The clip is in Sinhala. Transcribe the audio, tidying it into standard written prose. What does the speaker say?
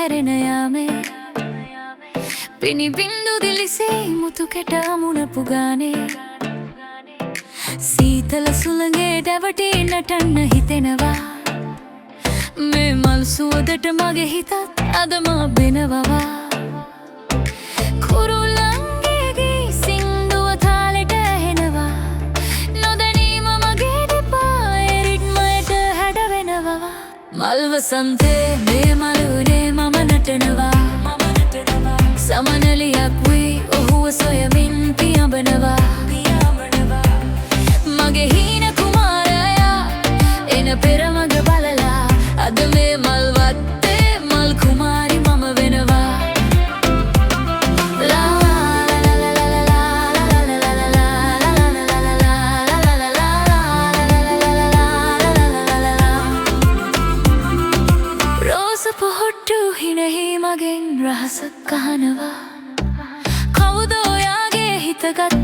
හැරෙන යාමේ පිනි බින්දු දිලිසේ මුතු කැට මුණපු ගානේ සීතල සුළඟේ දැවටී නටන්න හිතෙනවා මේ මල් සුවඳට මගේ හිතත් අදම බෙනවවා කුරුල්ලන්ගේ ගී සින්දුව තාලෙට ඇහෙනවා නොදැනීම මගේ දෙපායේ රිද්මයට හැඩවෙනවා මල් වසන්තේ මේ මලුනේ මම නටනවා සමනලියක් වී ඔහුව සොයමින් පියඹනවා මගේ හීන කුමාරයා එන පෙරමග බලලා අද මේ මල් වත්තේ මල් කුමාරි මම වෙනවා රෝස පොහොට්ටු හිනෙහි මගෙන් රහසක් අහනවා කවුද ඔයාගේ හිතගත්